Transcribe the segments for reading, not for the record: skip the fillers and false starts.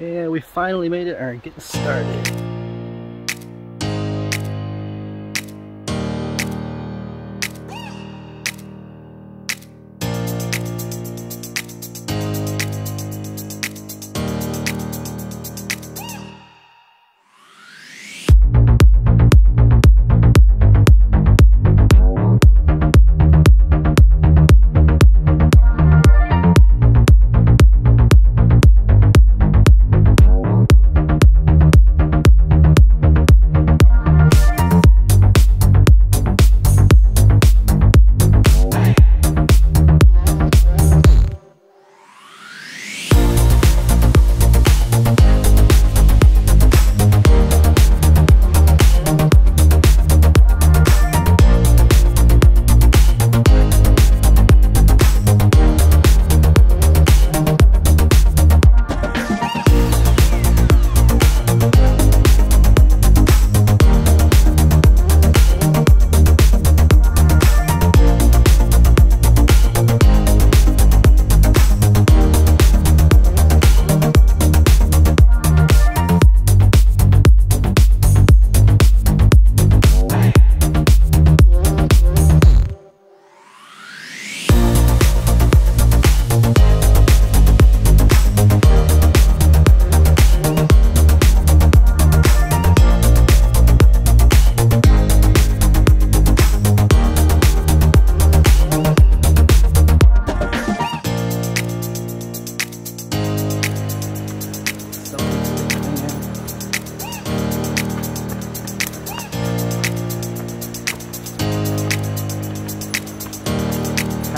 And we finally made it, are getting started.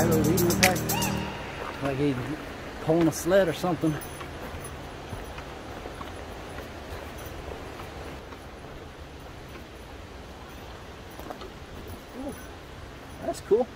Tyler leading the pack, like he's pulling a sled or something. Ooh, that's cool.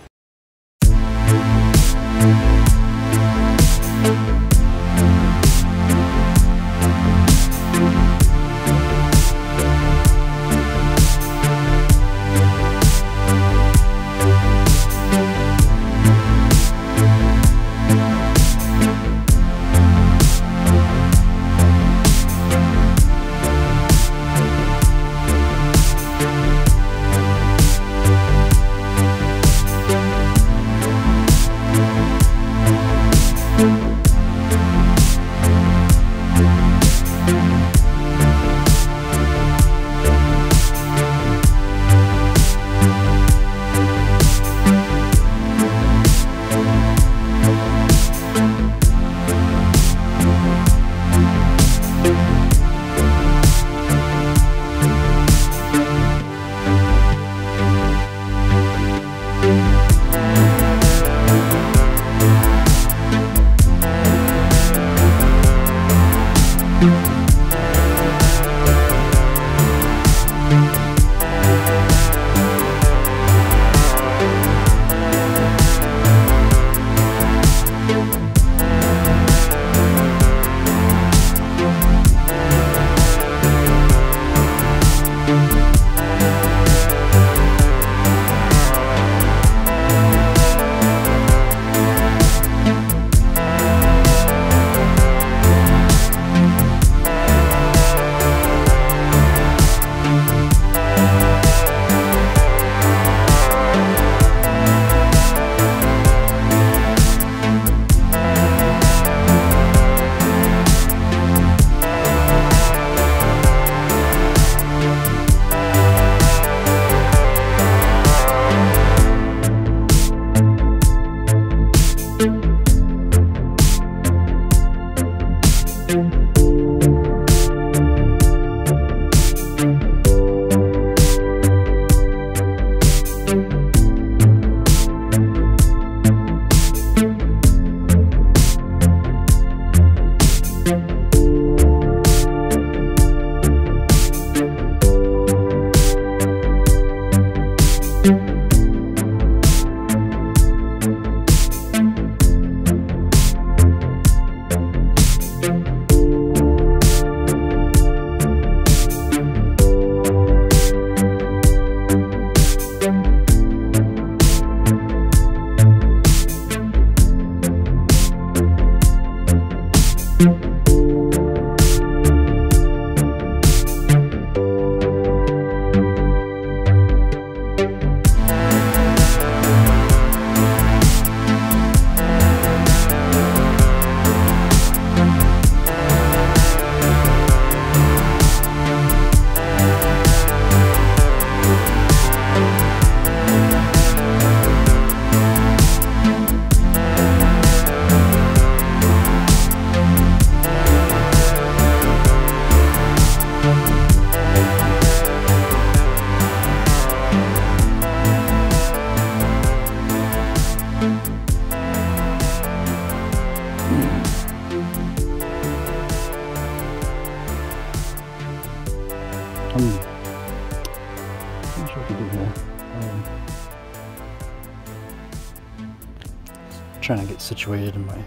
Trying to get situated in my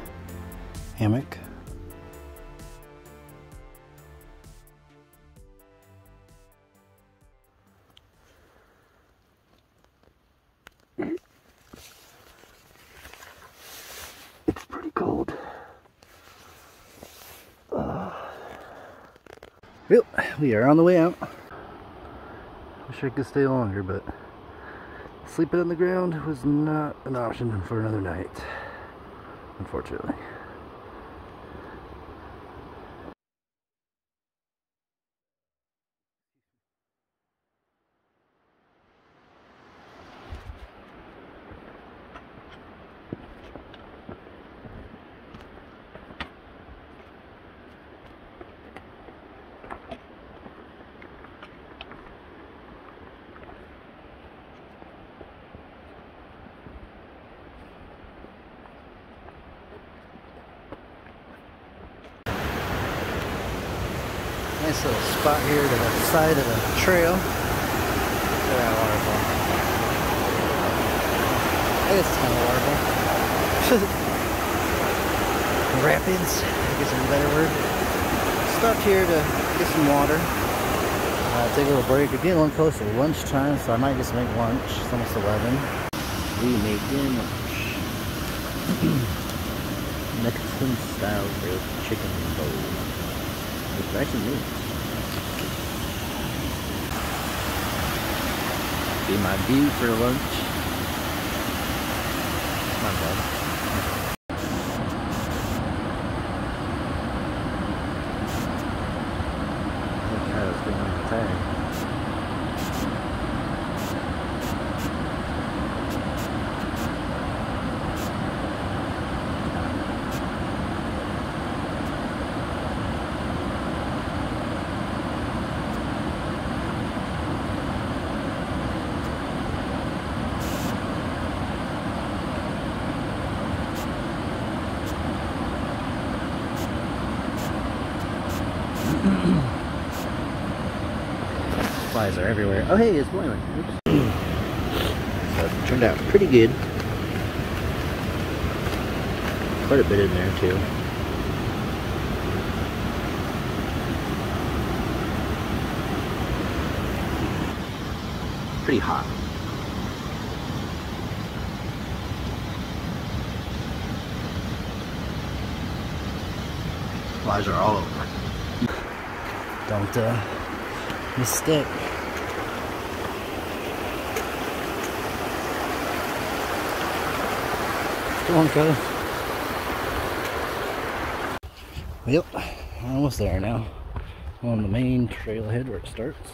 hammock. It's pretty cold. Well, we are on the way out. Wish I could stay longer, but sleeping on the ground was not an option for another night, unfortunately. Nice little spot here to the side of the trail. Look at that waterfall. I guess it's kind of a waterfall. Rapids, I guess is a better word. Stopped here to get some water. Take a little break. We're getting a little close to lunchtime, so I might just make lunch. It's almost 11. We made dinner lunch. Mexican style grilled chicken bowl. With rice and meat. Be my view for lunch. Not bad. Look how it's getting on the tag. Flies are everywhere. Oh hey, it's boiling. Oops. So it turned out pretty good. Quite a bit in there too. Pretty hot. Flies are all over. Don't mistake. Come on, Cody. Yep, we're almost there now. I'm on the main trailhead where it starts.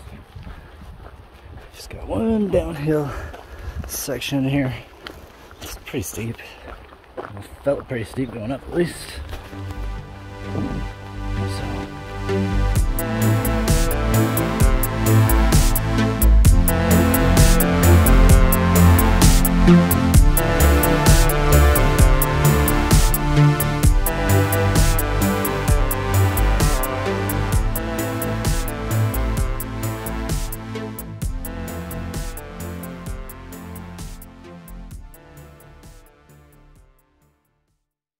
Just got one downhill section here. It's pretty steep. It felt pretty steep going up at least.